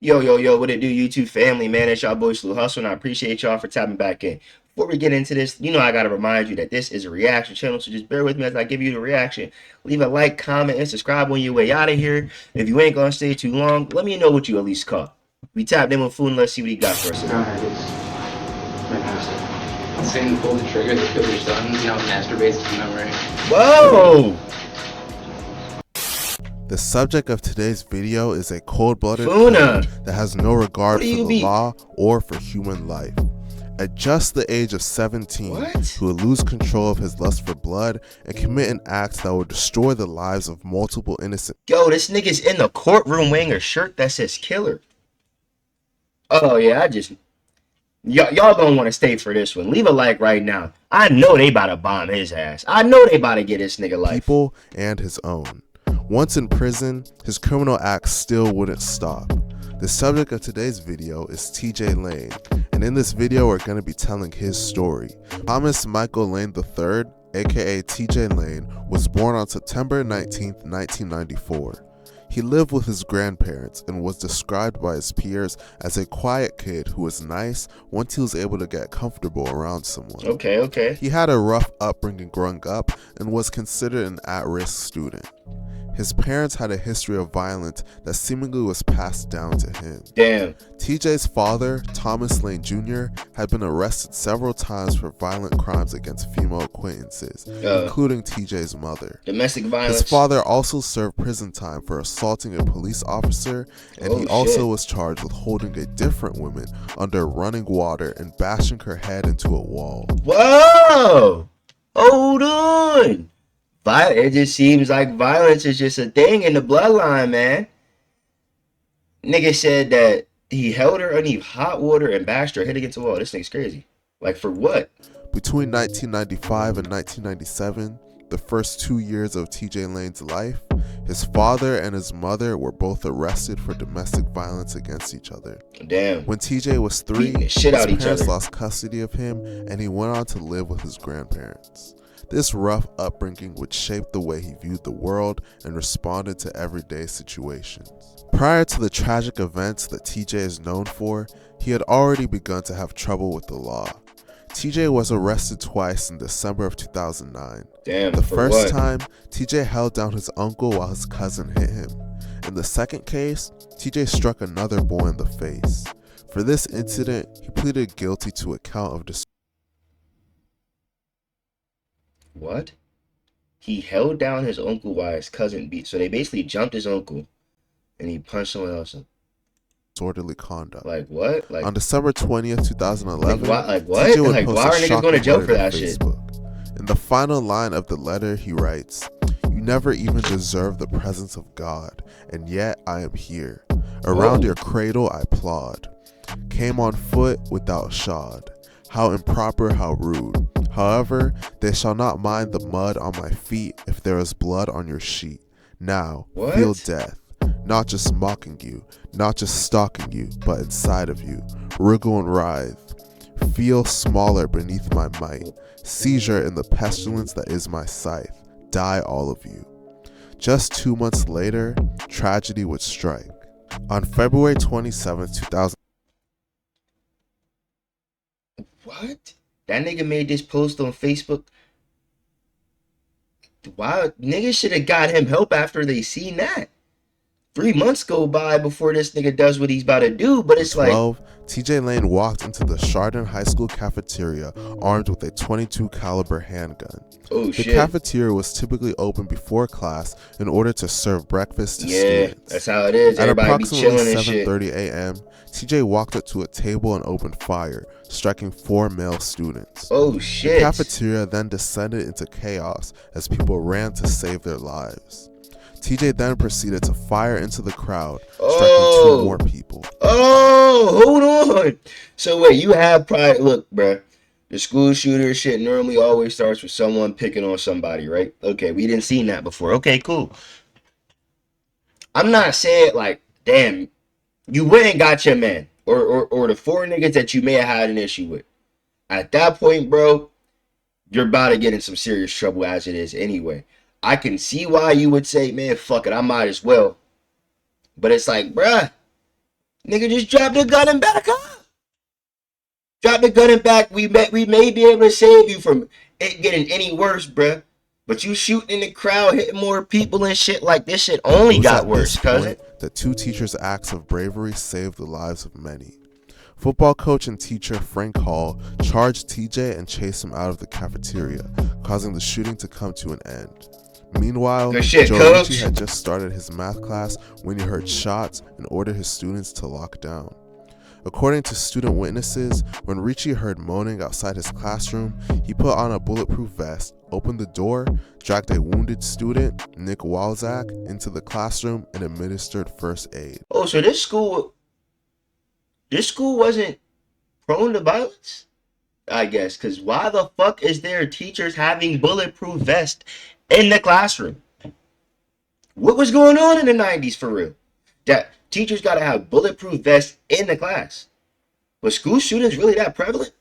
Yo, what it do, YouTube family, man? It's y'all boy Sluu Hustle, and I appreciate y'all for tapping back in. Before we get into this, I gotta remind you that this is a reaction channel, so just bear with me as I give you the reaction. Leave a like, comment, and subscribe on your way out of here. If you ain't gonna stay too long, let me know what you at least caught. We tapped in with Food, and let's see what he got for us today. My master. Saying to pull the trigger that kills your son, masturbates to memory. Whoa! The subject of today's video is a cold-blooded Funa. killer that has no regard for the be? law or for human life. At just the age of 17, he will lose control of his lust for blood and commit an act that will destroy the lives of multiple innocent. Yo, this nigga's in the courtroom wearing a shirt that says killer. Oh yeah, y'all don't want to stay for this one. Leave a like right now. I know they about to bomb his ass. I know they about to get this nigga life. People and his own. Once in prison, his criminal acts still wouldn't stop. The subject of today's video is TJ Lane, and in this video we're going to be telling his story. Thomas Michael Lane III, aka TJ Lane, was born on September 19, 1994. He lived with his grandparents and was described by his peers as a quiet kid who was nice once he was able to get comfortable around someone. Okay. He had a rough upbringing growing up and was considered an at-risk student. His parents had a history of violence that seemingly was passed down to him. Damn. TJ's father, Thomas Lane Jr., had been arrested several times for violent crimes against female acquaintances, including TJ's mother. Domestic violence. His father also served prison time for assaulting a police officer, and he also was charged with holding a different woman under running water and bashing her head into a wall. Whoa! Hold on! It just seems like violence is just a thing in the bloodline, man. Nigga said that he held her underneath hot water and bashed her head against the wall. This thing's crazy. Like, for what? Between 1995 and 1997, the first 2 years of TJ Lane's life, his father and his mother were both arrested for domestic violence against each other. Damn. When TJ was 3, his parents lost custody of him, and he went on to live with his grandparents. This rough upbringing would shape the way he viewed the world and responded to everyday situations. Prior to the tragic events that TJ is known for, he had already begun to have trouble with the law. TJ was arrested twice in December of 2009. Damn, the first time, TJ held down his uncle while his cousin hit him. In the second case, TJ struck another boy in the face. For this incident, he pleaded guilty to a count of What? He held down his uncle while his cousin beat. So they basically jumped his uncle and he punched someone else. Disorderly conduct. Like what? Like on December 20th, 2011. Like what? Like why are niggas going to jail for that shit? In the final line of the letter, he writes, "You never even deserve the presence of God, and yet I am here. Around your cradle I plod. Came on foot without shod. How improper, how rude. However, they shall not mind the mud on my feet if there is blood on your sheet. Now, feel death, not just mocking you, not just stalking you, but inside of you. Wriggle and writhe. Feel smaller beneath my might. Seizure in the pestilence that is my scythe. Die all of you." Just 2 months later, tragedy would strike. On February 27, 2000. What? That nigga made this post on Facebook. Why? Niggas should have got him help after they seen that. 3 months go by before this nigga does what he's about to do, but it's 12, TJ Lane walked into the Chardon High School cafeteria armed with a .22 caliber handgun. The cafeteria was typically open before class in order to serve breakfast to students. That's how it is. At Everybody approximately 7:30 a.m., TJ walked up to a table and opened fire, striking 4 male students. The cafeteria then descended into chaos as people ran to save their lives. TJ then proceeded to fire into the crowd, striking 2 more people. Hold on. So wait, you have look, bruh. The school shooter shit normally always starts with someone picking on somebody, right? Okay, we didn't see that before. Okay, cool. I'm not saying like, damn, you went and got your man or the 4 niggas that you may have had an issue with. At that point, bro, you're about to get in some serious trouble as it is anyway. I can see why you would say, man, fuck it, I might as well. But it's like, bruh, Nigga, just drop the gun and back up. Drop the gun and back. We may be able to save you from it getting any worse, bruh. But you shooting in the crowd, hitting more people and shit like this shit only It was got at worse, this cousin. point that two teachers' acts of bravery saved the lives of many. Football coach and teacher Frank Hall charged TJ and chased him out of the cafeteria, causing the shooting to come to an end. Meanwhile, Good shit, Joe coach. Ritchie had just started his math class when he heard shots and ordered his students to lock down. According to student witnesses, when Ritchie heard moaning outside his classroom, he put on a bulletproof vest, opened the door, dragged a wounded student, Nick Walzak, into the classroom and administered first aid. Oh, so this school wasn't prone to violence? I guess, because why the fuck is there teachers having bulletproof vests in the classroom? What was going on in the 90s for real? That teachers got to have bulletproof vests in the class. Was school shootings really that prevalent?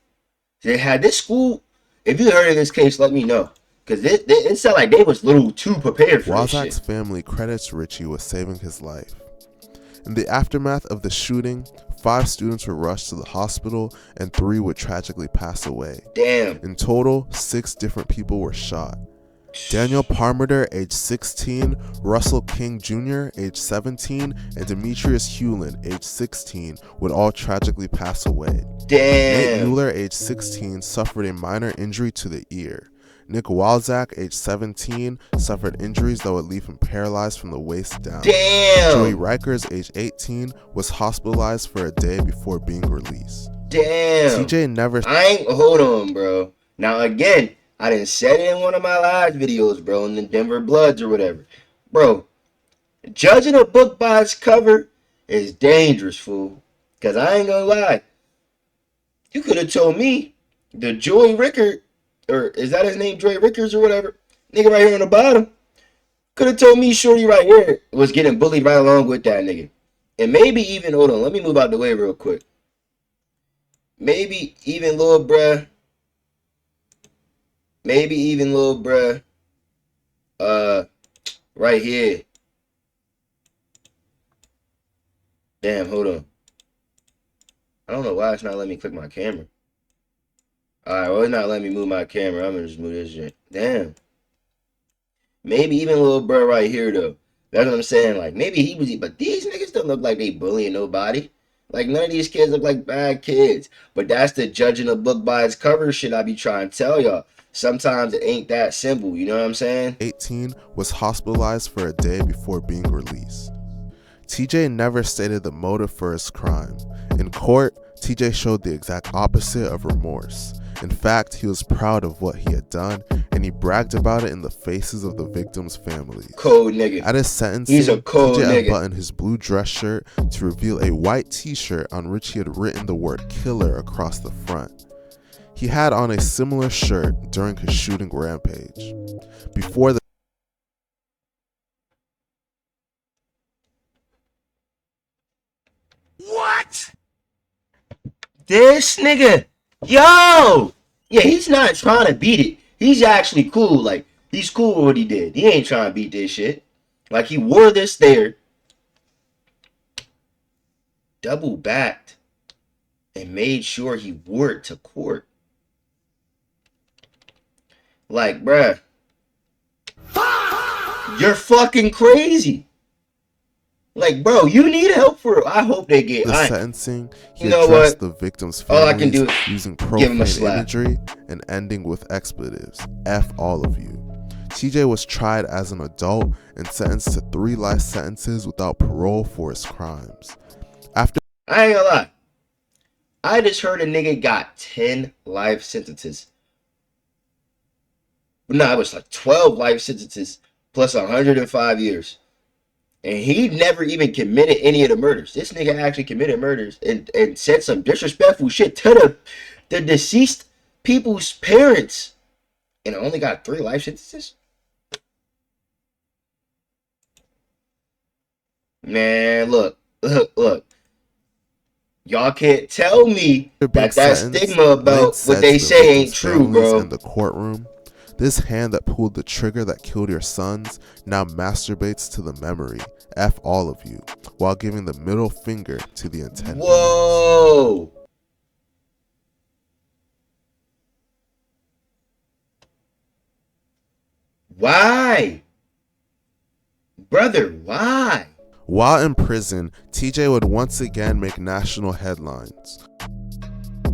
They had this school, if you heard of this case, let me know. Because it sounded like they was a little too prepared for this Walzak's shit. family credits Ritchie with saving his life. In the aftermath of the shooting, 5 students were rushed to the hospital and 3 would tragically pass away. Damn. In total, 6 different people were shot. Daniel Parmenter, age 16, Russell King Jr., age 17, and Demetrius Hewlin, age 16, would all tragically pass away. Nate Damn. Mueller, age 16, suffered a minor injury to the ear. Nick Walzak, age 17, suffered injuries that would leave him paralyzed from the waist down. Damn. Joey Rikers, age 18, was hospitalized for a day before being released. Damn. TJ never... Hold on, bro. Now, again, I didn't said it in one of my live videos, bro, in the Denver Bloods or whatever. Bro, judging a book by its cover is dangerous, fool. Because I ain't gonna lie. You could have told me the Joey Rickard, or is that his name, Joey Rickers or whatever? Nigga right here on the bottom. Could have told me Shorty right here was getting bullied right along with that nigga. And maybe even, hold on, let me move out the way real quick. Maybe even little bruh, right here. Damn, hold on. I don't know why it's not letting me click my camera. Alright, well, it's not letting me move my camera. I'm gonna just move this shit. Damn. Maybe even little bro right here, though. That's what I'm saying. Like, maybe he was, but these niggas don't look like they bullying nobody. Like, none of these kids look like bad kids. But that's the judging a book by its cover shit I be trying to tell y'all. Sometimes it ain't that simple, you know what I'm saying? 18, was hospitalized for a day before being released. TJ never stated the motive for his crime. In court, TJ showed the exact opposite of remorse. In fact, he was proud of what he had done, and he bragged about it in the faces of the victims' families. Cold nigga. At his sentencing, He's a cold TJ nigga. unbuttoned his blue dress shirt to reveal a white t-shirt on which he had written the word killer across the front. He had on a similar shirt during his shooting rampage. Before the What? This nigga, yo, yeah, he's not trying to beat it. He's actually cool. Like, he's cool with what he did. He ain't trying to beat this shit. Like, he wore this there, double backed, and made sure he wore it to court. Like, bruh, you're fucking crazy. Like, bro, you need help for it. I hope they get sentencing, he You know addressed what? the victims' All I families can do is using give him a profane slap. imagery and ending with expletives. F all of you. TJ was tried as an adult and sentenced to 3 life sentences without parole for his crimes. After I ain't gonna lie. I just heard a nigga got 10 life sentences. No, it was like 12 life sentences plus 105 years. And he never even committed any of the murders. This nigga actually committed murders and said some disrespectful shit to the deceased people's parents. And only got 3 life sentences? Man, look. Y'all can't tell me that stigma about what they say ain't true, bro. In the courtroom, This hand that pulled the trigger that killed your sons now masturbates to the memory, F all of you, while giving the middle finger to the attendees. Whoa! Why? Brother, why? While in prison, TJ would once again make national headlines.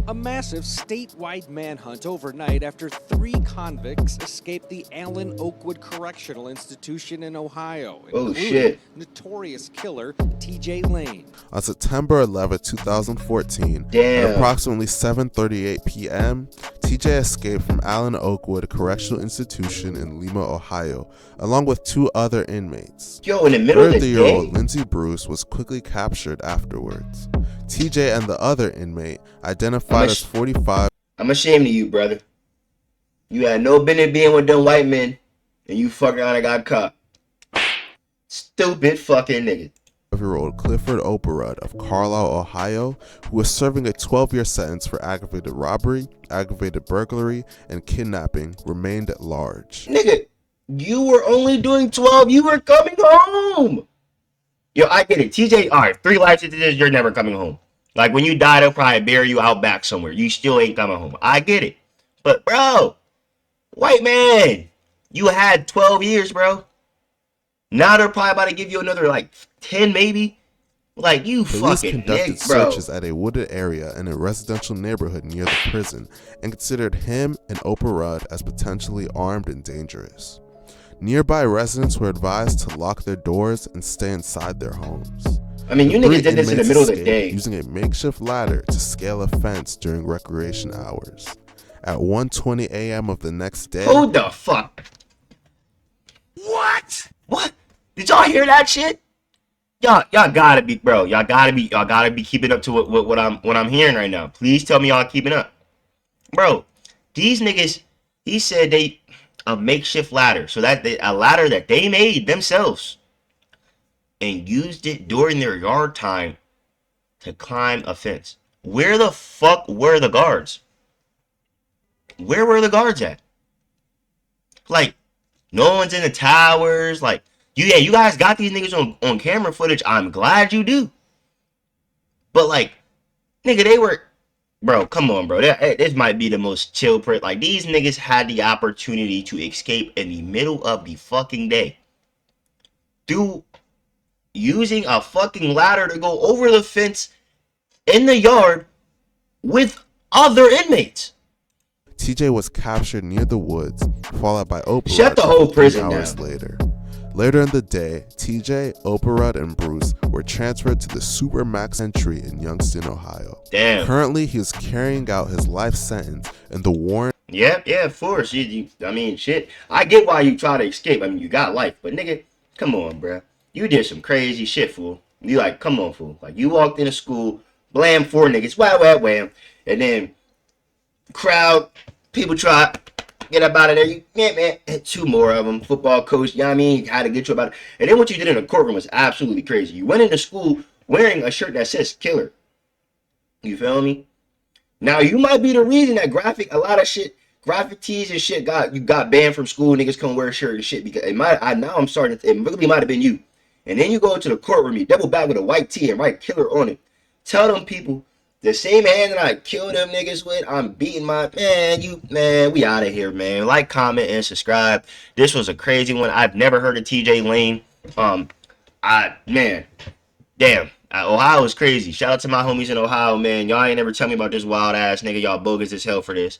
A massive statewide manhunt overnight after 3 convicts escaped the Allen Oakwood Correctional Institution in Ohio, Oh, including shit. notorious killer TJ Lane. On September 11, 2014, Damn. at approximately 7:38 p.m., TJ escaped from Allen Oakwood Correctional Institution in Lima, Ohio, along with 2 other inmates. Yo, in the middle of the 30-year-old day? Lindsey Bruce was quickly captured afterwards. TJ and the other inmate, identified as 45. I'm ashamed of you, brother. You had no business being with them white men, and you fucking around and got caught. Stupid fucking nigga. 5-year-old Clifford Operud of Carlisle, Ohio, who was serving a 12-year sentence for aggravated robbery, aggravated burglary, and kidnapping, remained at large. Nigga, you were only doing 12. You were coming home. Yo, I get it. TJ, all right, 3 life sentences, you're never coming home. Like, when you die, they'll probably bury you out back somewhere. You still ain't coming home. I get it. But, bro, white man, you had 12 years, bro. Now they're probably about to give you another, like, 10 maybe. Like, you Police fucking conducted nigga, bro. searches at a wooded area in a residential neighborhood near the prison and considered him and Operud as potentially armed and dangerous. Nearby residents were advised to lock their doors and stay inside their homes. I mean, you The 3 niggas did this in the inmates middle of the escaped day. using a makeshift ladder to scale a fence during recreation hours. At 1:20 a.m. of the next day, Who the fuck? What? What? Did y'all hear that shit? Y'all gotta be, bro. Y'all gotta be keeping up to what I'm hearing right now. Please tell me y'all keeping up, bro. These niggas, he said a makeshift ladder, so that a ladder that they made themselves and used it during their yard time to climb a fence. Where the fuck were the guards? Where were the guards at? Like, no one's in the towers. Like, you guys got these niggas on camera footage. I'm glad you do. But, like, nigga, they were... Bro, come on, bro. This might be the most chill part. Like, these niggas had the opportunity to escape in the middle of the fucking day. Through using a fucking ladder to go over the fence in the yard with other inmates. TJ was captured near the woods, followed by Operud. Shut the whole prison 3 hours down. later. Later in the day, TJ, Operud, and Bruce were transferred to the Supermax Entry in Youngstown, Ohio. Damn. Currently, he is carrying out his life sentence in the Warren. Yeah, of course. I mean, shit. I get why you try to escape. I mean, you got life. But, nigga, come on, bruh. You did some crazy shit, fool. You like, come on, fool. Like, you walked into school, blam 4 niggas, wham. And then, crowd, people try, get up out of there. You, man, 2 more of them. Football coach, you know what I mean? Had to get you about it. And then what you did in the courtroom was absolutely crazy. You went into school wearing a shirt that says killer. You feel me? Now, you might be the reason that a lot of shit, graphic tees and shit got banned from school. Niggas couldn't wear a shirt and shit because it really might have been you. And then you go into the courtroom, you double back with a white tee and write killer on it. Tell them people, the same hand that I killed them niggas with, I'm beating my, we out of here, man. Like, comment, and subscribe. This was a crazy one. I've never heard of TJ Lane. Damn. Ohio is crazy. Shout out to my homies in Ohio, man. Y'all ain't never tell me about this wild ass nigga. Y'all bogus as hell for this.